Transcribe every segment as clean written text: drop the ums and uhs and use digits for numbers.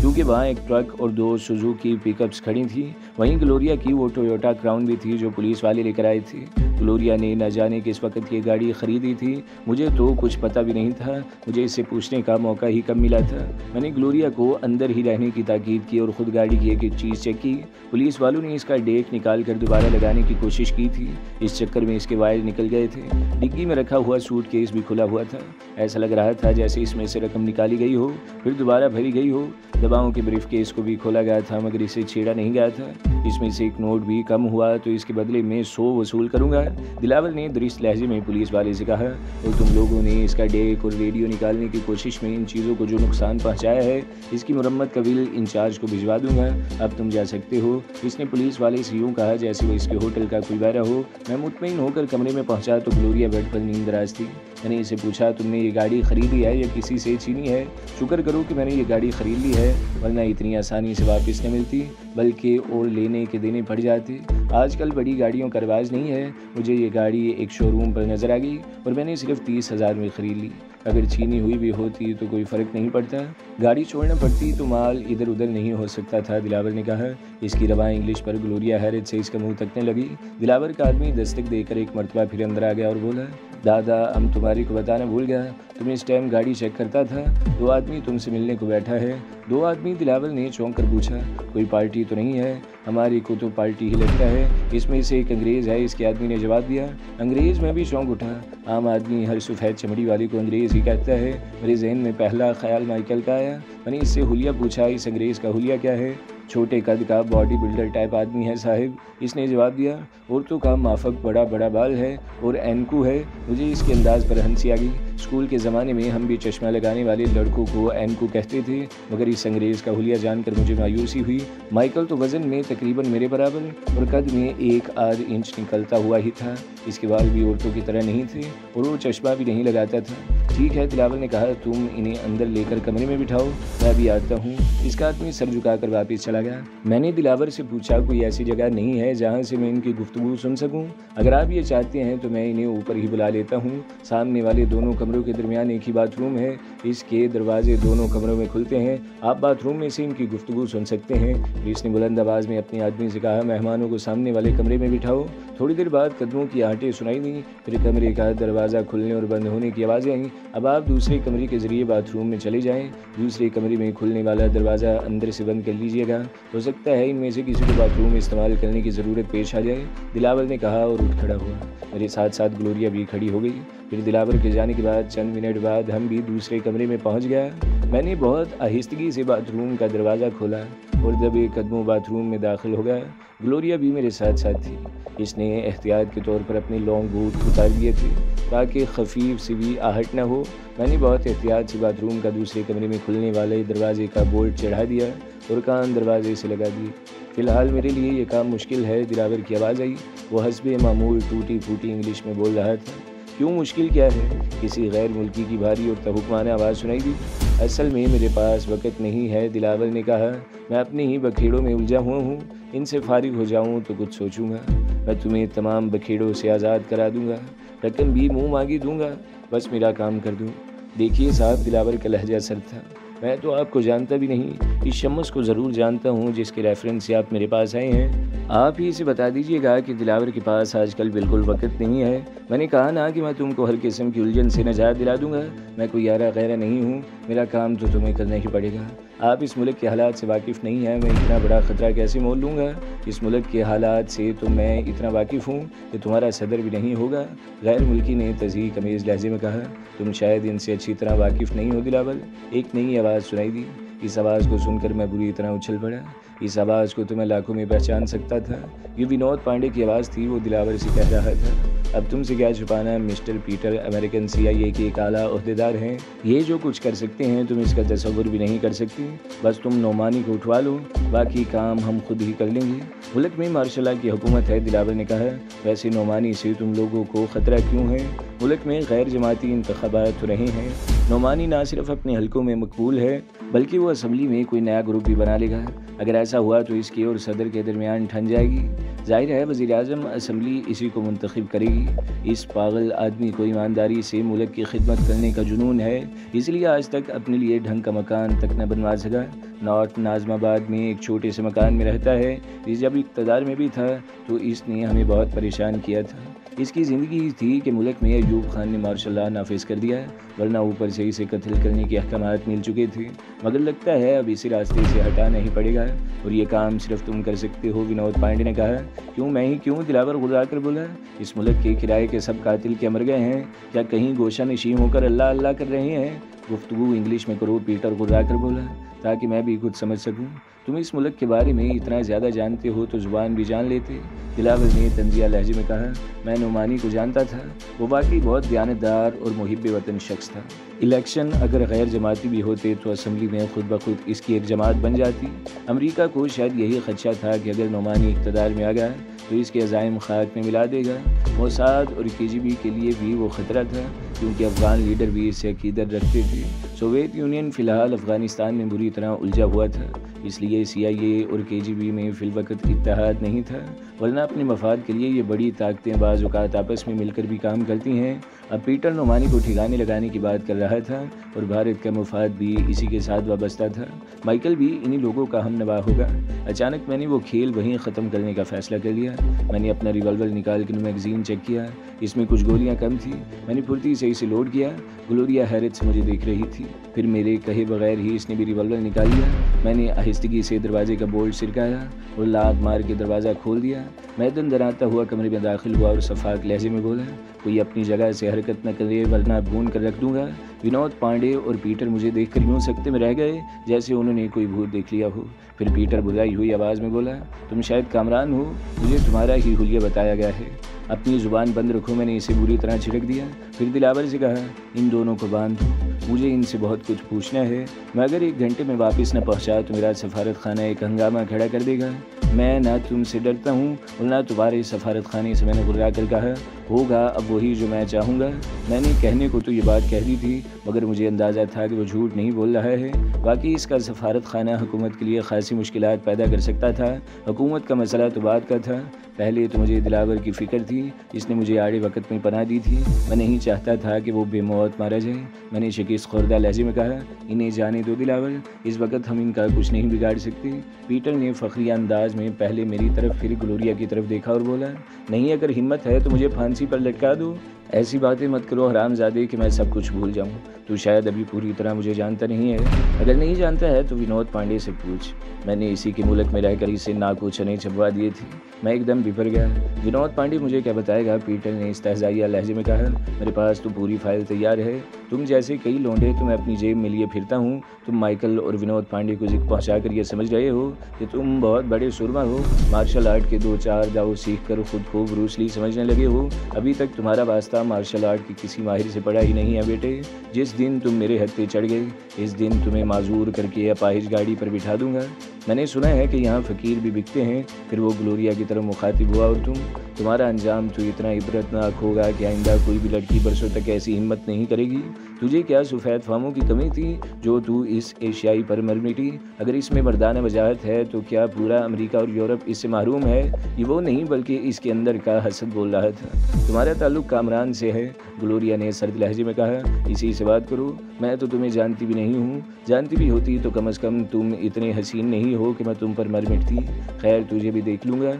کیونکہ وہاں ایک ٹرک اور 2 سوزوکی پک اپس کھڑی تھیں۔ وہیں گلوریا کی وہ ٹویوٹا کراؤن بھی تھی جو پولیس والے لے کر آئے تھے۔ گلوریا نے نہ جانے کس وقت یہ گاڑی خریدی تھی، مجھے تو کچھ پتہ بھی نہیں تھا، مجھے اس سے پوچھنے کا موقع ہی کم ملا تھا۔ میں نے گلوریا کو اندر ہی رہنے کی تاکید کی اور خود گاڑی کی ایک چیز چیک کی۔ پولیس والوں نے اس کا ڈیک نکال کر دوبارہ لگانے کی کوشش کی تھی، اس چکر میں اس کے وائر نکل گئے تھے۔ ڈگی میں رکھا ہوا سوٹ کیس بھی کھلا ہوا تھا، ایسا لگ رہا تھا جیسے اس میں سے رقم نکالی گئی ہو پھر دوبارہ بھری گئی ہو۔ دواؤں کے بریف کیس کو بھی کھولا گیا تھا مگر اسے چھیڑا نہیں گیا تھا۔ اس میں سے ایک نوٹ بھی کم ہوا تو اس کے بدلے میں 100 وصول کروں گا، دلاور نے درست لہجے میں پولیس والے سے کہا، اور تم لوگوں نے اس کا ڈیک اور ریڈیو نکالنے کی کوشش میں ان چیزوں کو جو نقصان پہنچایا ہے اس کی مرمت کا بل انچارج کو بھجوا دوں گا، اب تم جا سکتے ہو۔ اس نے پولیس والے سے یوں کہا جیسے وہ اس کے ہوٹل کا کوئی بہرا ہو۔ میں مطمئن ہو کر کمرے میں پہنچا تو گلوریا بیڈ پر نیند دراز تھی۔ میں نے اسے پوچھا، تم نے یہ گاڑی خریدی ہے یا کسی سے چھینی ہے؟ شکر کرو کہ میں نے یہ گاڑی خرید لی ہے ورنہ اتنی آسانی سے واپس نہ ملتی بلکہ اور لینے کے دینے پڑ جاتے۔ آج کل بڑی گاڑیوں کا رواج نہیں ہے، مجھے یہ گاڑی ایک شو روم پر نظر آ گئی اور میں نے صرف 30,000 میں خرید لی، اگر چھینی ہوئی بھی ہوتی تو کوئی فرق نہیں پڑتا، گاڑی چھوڑنا پڑتی تو مال ادھر ادھر نہیں ہو سکتا تھا، دلاور نے کہا۔ اس کی رواں انگلش پر گلوریا حیرت سے اس کا منہ تکنے لگی۔ دلاور کا آدمی دستک دے کر ایک مرتبہ پھر اندر آ گیا اور بولا، دادا ہم تمہاری کو بتانا بھول گیا، تم اس ٹائم گاڑی چیک کرتا تھا، 2 آدمی تم سے ملنے کو بیٹھا ہے۔ 2 آدمی؟ دلاور نے چونک کر پوچھا، کوئی پارٹی تو نہیں ہے؟ ہماری کو تو پارٹی ہی لگتا ہے، اس میں سے ایک انگریز ہے، اس کے آدمی نے جواب دیا۔ انگریز؟ میں بھی چونک اٹھا، عام آدمی ہر سفید چمڑی والے کو انگریز ہی کہتا ہے۔ میرے ذہن میں پہلا خیال مائیکل کا آیا، میں نے اس سے حلیہ پوچھا، اس انگریز کا حلیہ کیا ہے؟ چھوٹے قد کا باڈی بلڈر ٹائپ آدمی ہے صاحب، اس نے جواب دیا، عورتوں کا مافک بڑا بڑا بال ہے اور اینکو ہے۔ مجھے اس کے انداز پر ہنسی آ گئی، اسکول کے زمانے میں ہم بھی چشمہ لگانے والے لڑکوں کو اینکو کہتے تھے، مگر اس انگریز کا حلیہ جان کر مجھے مایوسی ہوئی۔ مائیکل تو وزن میں تقریباً میرے برابر اور قد میں 1 آدھ انچ نکلتا ہوا ہی تھا، اس کے بال بھی عورتوں کی طرح نہیں تھے اور وہ چشمہ بھی نہیں لگاتا تھا۔ ٹھیک ہے، دلاور نے کہا، تم انہیں اندر لے کر کمرے میں بٹھاؤ، میں بھی آتا ہوں۔ اس کا آدمی سر جھکا کر واپس چلا گیا۔ میں نے دلاور سے پوچھا، کوئی ایسی جگہ نہیں ہے جہاں سے میں ان کی گفتگو سن سکوں؟ اگر آپ یہ چاہتے ہیں تو میں انہیں اوپر ہی بلا لیتا ہوں، سامنے والے دونوں کمروں کے درمیان ایک ہی باتھ روم ہے، اس کے دروازے دونوں کمروں میں کھلتے ہیں، آپ باتھ روم میں سے ان کی گفتگو سن سکتے ہیں۔ اس نے بلند آواز میں اپنے آدمی سے کہا، مہمانوں کو سامنے والے کمرے میں بٹھاؤ۔ تھوڑی دیر بعد قدموں کی آہٹیں سنائی دیں، پھر کمرے کا دروازہ کھلنے اور بند ہونے کی آوازیں آئیں۔ اب آپ دوسرے کمرے کے ذریعے باتھ روم میں چلے جائیں، دوسرے کمرے میں کھلنے والا دروازہ اندر سے بند کر لیجیے گا، ہو سکتا ہے ان میں سے کسی کو باتھ روم استعمال کرنے کی ضرورت پیش آ جائے، دلاور نے کہا اور اٹھ کھڑا ہوا۔ میرے ساتھ ساتھ گلوریا بھی کھڑی ہو گئی۔ پھر دلاور کے جانے کے بعد چند منٹ بعد ہم بھی دوسرے کمرے میں پہنچ گیا۔ میں نے بہت آہستگی سے باتھ روم کا دروازہ کھولا اور دبے قدموں باتھ روم میں داخل ہو گیا۔ گلوریا بھی میرے ساتھ ساتھ تھی، اس نے احتیاط کے طور پر اپنے لانگ بوٹ اتار دیے تھے تاکہ خفیف سی بھی آہٹ نہ ہو۔ میں نے بہت احتیاط سے باتھ روم کا دوسرے کمرے میں کھلنے والے دروازے کا بولٹ چڑھا دیا اور کان دروازے سے لگا دیے۔ فی الحال میرے لیے یہ کام مشکل ہے، دلاور کی آواز آئی، وہ حسب معمول ٹوٹی پھوٹی انگلش میں بول رہا تھا۔ کیوں مشکل کیا ہے؟ کسی غیر ملکی کی بھاری اور تحقمانہ آواز سنائی دی۔ اصل میں میرے پاس وقت نہیں ہے، دلاور نے کہا، میں اپنے ہی بکھیڑوں میں الجھا ہوا ہوں، ان سے فارغ ہو جاؤں تو کچھ سوچوں گا، میں تمہیں تمام بکھیڑوں سے آزاد کرا دوں گا، رقم بھی منہ مانگی دوں گا، بس میرا کام کر دوں۔ دیکھیے صاحب، دلاور کا لہجہ سرد تھا، میں تو آپ کو جانتا بھی نہیں، اس شمس کو ضرور جانتا ہوں جس کے ریفرنس سے آپ میرے پاس آئے ہیں، آپ ہی اسے بتا دیجیے گا کہ دلاور کے پاس آج کل بالکل وقت نہیں ہے۔ میں نے کہا نا کہ میں تم کو ہر قسم کی الجھن سے نجات دلا دوں گا، میں کوئی یارہ غیرہ نہیں ہوں، میرا کام تو تمہیں کرنا ہی پڑے گا۔ آپ اس ملک کے حالات سے واقف نہیں ہیں، میں اتنا بڑا خطرہ کیسے مول لوں گا؟ اس ملک کے حالات سے تو میں اتنا واقف ہوں کہ تمہارا صدر بھی نہیں ہوگا، غیر ملکی نے تضحیک امیز لہجے میں کہا۔ تم شاید ان سے اچھی طرح واقف نہیں ہو دلاور، ایک نئی آواز سنائی دی۔ اس آواز کو سن کر میں بری طرح اچھل پڑا، اس آواز کو تو میں لاکھوں میں پہچان سکتا تھا، یہ ونود پانڈے کی آواز تھی، وہ دلاور سے کہہ رہا تھا، اب تم سے کیا چھپانا، مسٹر پیٹر امریکن CIA کے ایک اعلیٰ عہدیدار ہیں، یہ جو کچھ کر سکتے ہیں تم اس کا تصور بھی نہیں کر سکتی، بس تم نعمانی کو اٹھوا لو، باقی کام ہم خود ہی کر لیں گے۔ ملک میں مارشل لا کی حکومت ہے، دلاور نے کہا، ویسے نعمانی سے تم لوگوں کو خطرہ کیوں ہے؟ ملک میں غیر جماعتی انتخابات ہو رہے ہیں، نعمانی نہ صرف اپنے حلقوں میں مقبول ہے بلکہ وہ اسمبلی میں کوئی نیا گروپ بھی بنا لے گا، اگر ایسا ہوا تو اس کی اور صدر کے درمیان ٹھن جائے گی۔ ظاہر ہے وزیر اعظم اسمبلی اسی کو منتخب کرے گی۔ اس پاگل آدمی کو ایمانداری سے ملک کی خدمت کرنے کا جنون ہے، اس لیے آج تک اپنے لیے ڈھنگ کا مکان تک نہ بنوا سکا۔ نارتھ ناظم آباد میں ایک چھوٹے سے مکان میں رہتا ہے۔ جب اقتدار میں بھی تھا تو اس نے ہمیں بہت پریشان کیا تھا۔ اس کی زندگی تھی کہ ملک میں ایوب خان نے مارشل لا نافذ کر دیا، ورنہ اوپر سے اسے قتل کرنے کے احکامات مل چکے تھے، مگر لگتا ہے اب اسی راستے سے ہٹانا ہی پڑے گا، اور یہ کام صرف تم کر سکتے ہو، ونود پانڈے نے کہا۔ کیوں میں ہی کیوں؟ دلاور گرا کر بولا۔ اس ملک کے کرائے کے سب قاتل کیا مر گئے ہیں؟ کیا کہیں گوشہ نشین ہو کر اللہ اللہ کر رہے ہیں؟ گفتگو انگلش میں کرو، پیٹر گرا کر بولا، تاکہ میں بھی کچھ سمجھ سکوں۔ تم اس ملک کے بارے میں اتنا زیادہ جانتے ہو تو زبان بھی جان لیتے۔ دلاور نے طنزیہ لہجے میں کہا، میں نعمانی کو جانتا تھا، وہ واقعی بہت دیانتدار اور محب وطن شخص تھا۔ الیکشن اگر غیر جماعتی بھی ہوتے تو اسمبلی میں خود بخود اس کی ایک جماعت بن جاتی۔ امریکہ کو شاید یہی خدشہ تھا کہ اگر نعمانی اقتدار میں آ گیا تو اس کے عزائم خاک میں ملا دے گا۔ موساد اور KGB کے لیے بھی وہ خطرہ تھا، کیونکہ افغان لیڈر بھی اس سے عقیدت رکھتے تھے۔ سوویت یونین فی الحال افغانستان میں بری طرح الجھا ہوا تھا، اس لیے CIA اور KGB میں فی الوقت اتحاد نہیں تھا، ورنہ اپنے مفاد کے لیے یہ بڑی طاقتیں بعض اوقات آپس میں مل کر بھی کام کرتی ہیں۔ اب پیٹر نعمانی کو ٹھکانے لگانے کی بات کر رہا تھا، اور بھارت کا مفاد بھی اسی کے ساتھ وابستہ تھا۔ مائیکل بھی انہی لوگوں کا ہم نوا ہوگا۔ اچانک میں نے وہ کھیل وہیں ختم کرنے کا فیصلہ کر لیا۔ میں نے اپنا ریوالور نکال کر میگزین چیک کیا، اس میں کچھ گولیاں کم تھی۔ میں نے پھرتی سے اسے لوڈ کیا۔ گلوریا حیرت سے مجھے دیکھ رہی تھی، پھر میرے کہے بغیر ہی اس نے بھی ریوالور نکال لیا۔ میں نے آہستگی سے دروازے کا بولٹ سرکایا اور لات مار کے دروازہ کھول دیا۔ میں دندراتا ہوا کمرے میں داخل ہوا اور شفاق لہجے میں بولا، کوئی اپنی جگہ سے حرکت نہ کرے ورنہ بھون کر رکھ دوں گا۔ ونود پانڈے اور پیٹر مجھے دیکھ کر یوں سکتے میں رہ گئے جیسے انہوں نے کوئی بھوت دیکھ لیا ہو۔ پھر پیٹر بھلائی ہوئی آواز میں بولا، تم شاید کامران ہو، مجھے تمہارا ہی حلیہ بتایا گیا ہے۔ اپنی زبان بند رکھو، میں نے اسے بری طرح چھڑک دیا۔ پھر دلاور سے کہا، ان دونوں کو باندھ دو، مجھے ان سے بہت کچھ پوچھنا ہے۔ میں اگر 1 گھنٹے میں واپس نہ پہنچا تو میرا سفارت خانہ ایک ہنگامہ کھڑا کر دے گا۔ میں نہ تم سے ڈرتا ہوں اور نہ تمہارے سفارت خانے سے، میں نے گرا کر کہا، ہوگا اب وہی جو میں چاہوں گا۔ میں نے کہنے کو تو یہ بات کہہ دی تھی، مگر مجھے اندازہ تھا کہ وہ جھوٹ نہیں بول رہا ہے۔ واقعی اس کا سفارت خانہ حکومت کے لیے خاصی مشکلات پیدا کر سکتا تھا۔ حکومت کا مسئلہ تو بات کا تھا، پہلے تو مجھے دلاور کی فکر تھی، جس نے مجھے آڑے وقت میں پناہ دی تھی۔ میں نہیں چاہتا تھا کہ وہ بے موت مارا جائے۔ میں نے شکست خوردہ لہجے میں کہا، انہیں جانے دو دلاور، اس وقت ہم ان کا کچھ نہیں بگاڑ سکتے۔ پیٹر نے فخریہ انداز میں پہلے میری طرف پھر گلوریا کی طرف دیکھا اور بولا، نہیں اگر ہمت ہے تو مجھے پھانسی پر لٹکا دو۔ ایسی باتیں مت کرو حرام زادے کہ میں سب کچھ بھول جاؤں۔ تو شاید ابھی پوری طرح مجھے جانتا نہیں ہے، اگر نہیں جانتا ہے تو ونود پانڈے سے پوچھ، میں نے اسی کے ملک میں رہ کر اسے ناکو چنے چبوا دیے تھے۔ میں ایک دم بپر گیا۔ ونود پانڈے مجھے کیا بتائے گا؟ پیٹر نے استہزائیہ لہجے میں کہا، میرے پاس تو پوری فائل تیار ہے۔ تم جیسے کئی لونڈے تو میں اپنی جیب میں لیے پھرتا ہوں۔ تم مائیکل اور ونود پانڈے کو ذکر پہنچا کر یہ سمجھ رہے ہو کہ تم بہت بڑے سرما ہو، مارشل آرٹ کے 2-4 داؤ سیکھ کر خود کو بروس لی سمجھنے لگے ہو۔ ابھی تک تمہارا واسطہ مارشل آرٹ کی کسی ماہر سے پڑا ہی نہیں ہے بیٹے۔ جس دن تم میرے ہتھے چڑھ گئے، اس دن تمہیں معذور کر کے اپاہج گاڑی پر بٹھا دوں گا۔ میں نے سنا ہے کہ یہاں فقیر بھی بکتے ہیں۔ پھر وہ گلوریا کی طرف مخاطب ہوا، اور تمہارا انجام تو اتنا عبرتناک ہوگا کہ آئندہ کوئی بھی لڑکی برسوں تک ایسی ہمت نہیں کرے گی۔ تجھے کیا سفید فاموں کی کمی تھی جو تو اس ایشیائی پر مر مٹی؟ اگر اس میں مردانہ وجاہت ہے تو کیا پورا امریکہ اور یورپ اس سے محروم ہے؟ یہ وہ نہیں بلکہ اس کے اندر کا حسد بول رہا تھا۔ تمہارا تعلق کامران سے ہے، گلوریا نے سرد لہجے میں کہا، اسی سے بات کرو۔ میں تو تمہیں جانتی بھی نہیں ہوں، جانتی بھی ہوتی تو کم از کم تم اتنے حسین نہیں ہو کہ میں تم پر مر مٹتی۔ خیر تجھے بھی دیکھ لوں گا۔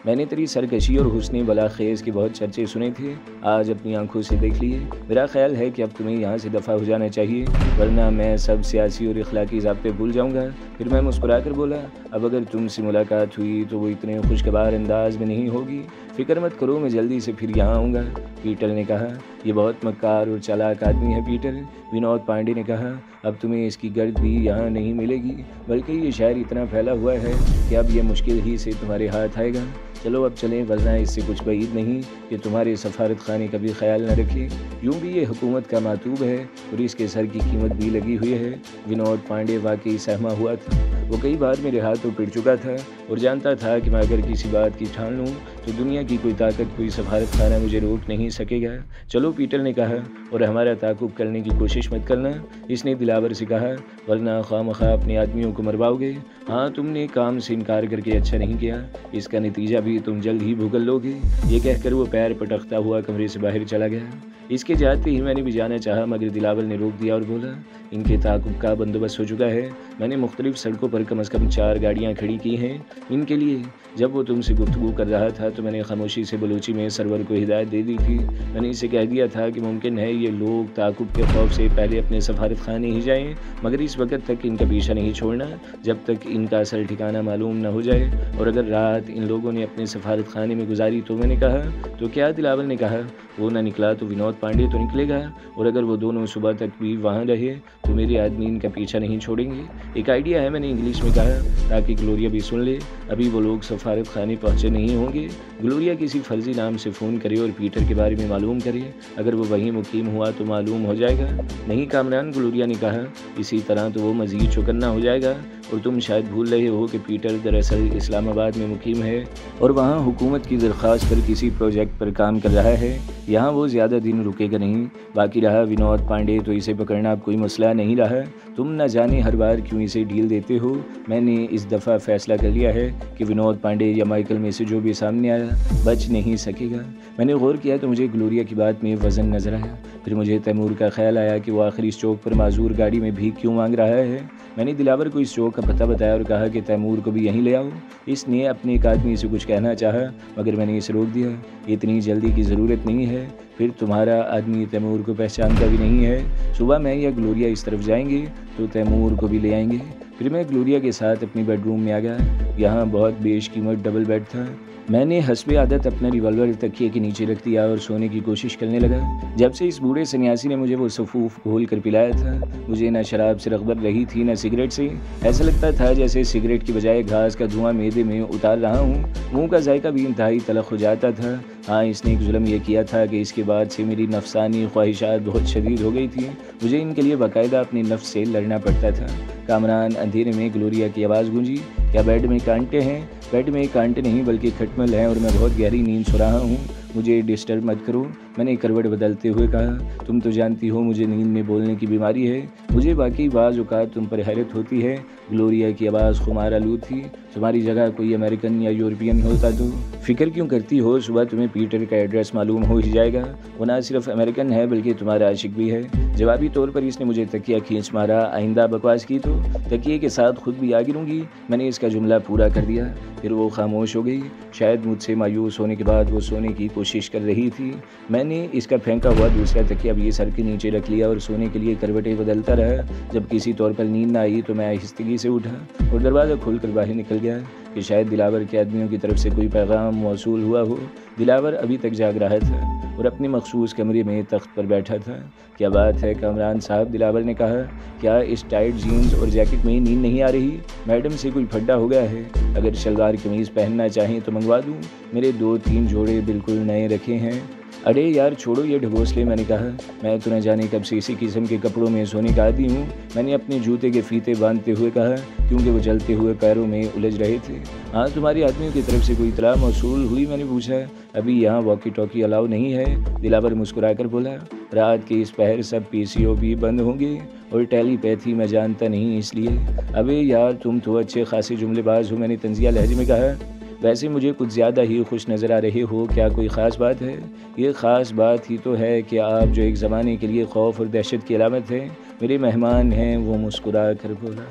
میں نے تیری سرکشی اور حسن بلاخیز کے بہت چرچے سنے تھے، آج اپنی آنکھوں سے دیکھ لیے۔ میرا خیال ہے کہ اب تمہیں یہاں سے دفع ہو جانا چاہیے، ورنہ میں سب سیاسی اور اخلاقی ضابطے بھول جاؤں گا۔ پھر میں مسکرا کر بولا، اب اگر تم سے ملاقات ہوئی تو وہ اتنے خوشگوار انداز میں نہیں ہوگی۔ فکر مت کرو، میں جلدی سے پھر یہاں آؤں گا۔ پیٹر نے کہا، یہ بہت مکار اور چالاک آدمی ہے پیٹر۔ ونود پانڈے نے کہا، اب تمہیں اس کی گرد بھی یہاں نہیں ملے گی، بلکہ یہ شہر اتنا پھیلا ہوا ہے کہ اب یہ مشکل ہی سے تمہارے ہاتھ آئے گا۔ چلو اب چلیں، ورنہ اس سے کچھ بعید نہیں کہ تمہارے سفارت خانے کا بھی خیال نہ رکھے۔ یوں بھی یہ حکومت کا ماتوب ہے اور اس کے سر کی قیمت بھی لگی ہوئی ہے۔ ونود پانڈے واقعی سہما ہوا تھا، وہ کئی بار میرے ہاتھوں پڑ چکا تھا اور جانتا تھا کہ میں اگر کسی بات کی ٹھان لوں تو تو دنیا کی کوئی طاقت، کوئی سفارت خانہ مجھے روک نہیں سکے گا۔ چلو، پیٹر نے کہا، اور ہمارا تعاقب کرنے کی کوشش مت کرنا۔ اس نے دلاور سے کہا، ورنہ خواہ مخواہ اپنے آدمیوں کو مرواؤ گے۔ ہاں، تم نے کام سے انکار کر کے اچھا نہیں کیا، اس کا نتیجہ بھی تم جلد ہی بھگت لو گے۔ یہ کہہ کر وہ پیر پٹکتا ہوا کمرے سے باہر چلا گیا۔ اس کے جاتے ہی میں نے بھی جانا چاہا، مگر دلاور نے روک دیا اور بولا، ان کے تعاقب کا بندوبست ہو چکا ہے۔ میں نے مختلف سڑکوں پر کم از کم 4 گاڑیاں کھڑی کی ہیں ان کے لیے۔ جب وہ تم سے گفتگو کر رہا تھا تو میں نے خاموشی سے بلوچی میں سرور کو ہدایت دے دی تھی۔ میں نے اسے کہہ دیا تھا کہ ممکن ہے یہ لوگ تعاقب کے خوف سے پہلے اپنے سفارت خانے ہی جائیں، مگر اس وقت تک ان کا پیچھا نہیں چھوڑنا جب تک ان کا اصل ٹھکانہ معلوم نہ ہو جائے۔ اور اگر رات ان لوگوں نے اپنے سفارت خانے میں گزاری تو میں نے کہا، تو کیا؟ دلاور نے کہا، وہ نہ نکلا تو ونود پانڈے تو نکلے گا، اور اگر وہ دونوں صبح تک بھی وہاں رہے تو میرے آدمی ان کا پیچھا نہیں چھوڑیں گے۔ ایک آئیڈیا ہے، میں نے انگلش میں کہا، تاکہ گلوریا بھی سن لے۔ ابھی وہ لوگ سفارت خانے پہنچے نہیں ہوں گے۔ گلوریا کسی فرضی نام سے فون کرے اور پیٹر کے بارے میں معلوم کرے۔ اگر وہ وہیں مقیم ہوا تو معلوم ہو جائے گا۔ نہیں کامران، گلوریا نے کہا، اسی طرح تو وہ مزید چوکنا ہو جائے گا، اور تم شاید بھول رہے ہو کہ پیٹر دراصل اسلام آباد میں مقیم ہے اور وہاں حکومت کی درخواست پر کسی پروجیکٹ پر کام کر رہا ہے۔ یہاں وہ زیادہ دن رکے گا نہیں۔ باقی رہا ونود پانڈے، تو اسے پکڑنا اب کوئی مسئلہ نہیں رہا۔ تم نہ جانے ہر بار کیوں اسے ڈیل دیتے ہو۔ میں نے اس دفعہ فیصلہ کر لیا ہے کہ ونود پانڈے یا مائیکل میں سے جو بھی سامنے آیا بچ نہیں سکے گا۔ میں نے غور کیا تو مجھے گلوریا کی بات میں وزن نظر آیا۔ پھر مجھے تیمور کا خیال آیا کہ وہ آخر اس چوک پر معذور گاڑی میں بھی کیوں مانگ رہا ہے۔ میں نے دلاور کو اس چوک کا پتہ بتایا اور کہا کہ تیمور کو بھی یہیں لے آؤ۔ اس نے اپنے ایک آدمی سے کچھ کہنا چاہا، مگر میں نے اسے روک دیا۔ اتنی جلدی کی ضرورت نہیں ہے، پھر تمہارا آدمی تیمور کو پہچانتا بھی نہیں ہے۔ صبح میں یا گلوریا اس طرف جائیں گے تو تیمور کو بھی لے آئیں گے۔ پھر میں گلوریا کے ساتھ اپنی بیڈ روم میں آ گیا۔ یہاں بہت بیش قیمت ڈبل بیڈ تھا۔ میں نے حسب عادت اپنا ریوالور تکیے کے نیچے رکھ دیا اور سونے کی کوشش کرنے لگا۔ جب سے اس بوڑھے سنیاسی نے مجھے وہ صفوف کھول کر پلایا تھا، مجھے نہ شراب سے رغبت رہی تھی نہ سگریٹ سے۔ ایسا لگتا تھا جیسے سگریٹ کی بجائے گھاس کا دھواں معدے میں اتار رہا ہوں۔ منہ کا ذائقہ بھی انتہائی تلخ ہو جاتا تھا۔ ہاں، اس نے ایک ظلم یہ کیا تھا کہ اس کے بعد سے میری نفسانی خواہشات بہت شدید ہو گئی تھیں۔ مجھے ان کے لیے باقاعدہ اپنے نفس سے لڑنا پڑتا تھا۔ کامران، اندھیرے میں گلوریا کی آواز گونجی، کیا بیڈ میں کانٹے ہیں؟ بیڈ میں کانٹے نہیں بلکہ کھٹمل ہیں، اور میں بہت گہری نیند سو رہا ہوں۔ مجھے ڈسٹرب مت کرو، میں نے کروٹ بدلتے ہوئے کہا۔ تم تو جانتی ہو مجھے نیند میں بولنے کی بیماری ہے۔ مجھے واقعی بعض اوقات تم پر حیرت ہوتی ہے۔ گلوریا کی آواز خمار آلود تھی۔ تمہاری جگہ کوئی امریکن یا یورپین ہوتا تو فکر کیوں کرتی ہو؟ صبح تمہیں پیٹر کا ایڈریس معلوم ہو ہی جائے گا۔ وہ نہ صرف امریکن ہے بلکہ تمہارا عاشق بھی ہے۔ جوابی طور پر اس نے مجھے تکیہ کھینچ مارا۔ آئندہ بکواس کی تو تکیے کے ساتھ خود بھی آ گروں گی۔ میں نے اس کا جملہ پورا کر دیا، پھر وہ خاموش ہو گئی۔ شاید مجھ سے مایوس ہونے کے بعد وہ سونے کی کوشش کر رہی تھی۔ میں نے اس کا پھینکا ہوا دوسرا تکیہ بھی سر کے نیچے رکھ لیا اور سونے کے لیے کروٹیں بدلتا رہا۔ جب کسی طور پر نیند نہ آئی تو میں آہستگی سے اٹھا اور دروازہ کھول کر باہر نکل گیا کہ شاید دلاور کے آدمیوں کی طرف سے کوئی پیغام موصول ہوا ہو۔ دلاور ابھی تک جاگ رہا تھا اور اپنے مخصوص کمرے میں تخت پر بیٹھا تھا۔ کیا بات ہے کامران صاحب؟ دلاور نے کہا، کیا اس ٹائٹ جینز اور جیکٹ میں نیند نہیں آ رہی؟ میڈم سے کوئی پھڈا ہو گیا ہے؟ اگر شلوار قمیض پہننا چاہیں تو منگوا دوں، میرے 2-3 جوڑے بالکل نئے رکھے ہیں۔ ارے یار چھوڑو یہ ڈھگوسلے، میں نے کہا، میں تو نہ جانے کب سے اسی قسم کے کپڑوں میں سونے کا عادی ہوں۔ میں نے اپنے جوتے کے فیتے باندھتے ہوئے کہا، کیونکہ وہ جلتے ہوئے پیروں میں الجھ رہے تھے۔ ہاں، تمہاری آدمیوں کی طرف سے کوئی اطلاع موصول ہوئی؟ میں نے پوچھا۔ ابھی یہاں واکی ٹاکی الاؤ نہیں ہے، دلاور مسکرا کر بولا۔ رات کے اس پہر سب PCO بھی بند ہوں گے اور ٹیلی پیتھی میں جانتا نہیں، اس لیے۔ ابے یار تم تو اچھے خاصے جملے باز ہو، میں نے طنزیہ لہجے میں کہا۔ ویسے مجھے کچھ زیادہ ہی خوش نظر آ رہے ہو، کیا کوئی خاص بات ہے؟ یہ خاص بات ہی تو ہے کہ آپ جو ایک زمانے کے لیے خوف اور دہشت کی علامت ہے، میرے مہمان ہیں۔ وہ مسکرا کر بولا۔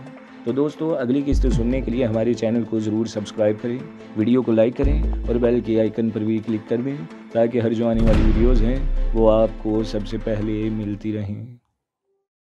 تو دوستو، اگلی قسط سننے کے لیے ہمارے چینل کو ضرور سبسکرائب کریں، ویڈیو کو لائک کریں اور بیل کے آئیکن پر بھی کلک کر دیں تاکہ ہر جو آنے والی ویڈیوز ہیں وہ آپ کو سب سے پہلے ملتی رہیں۔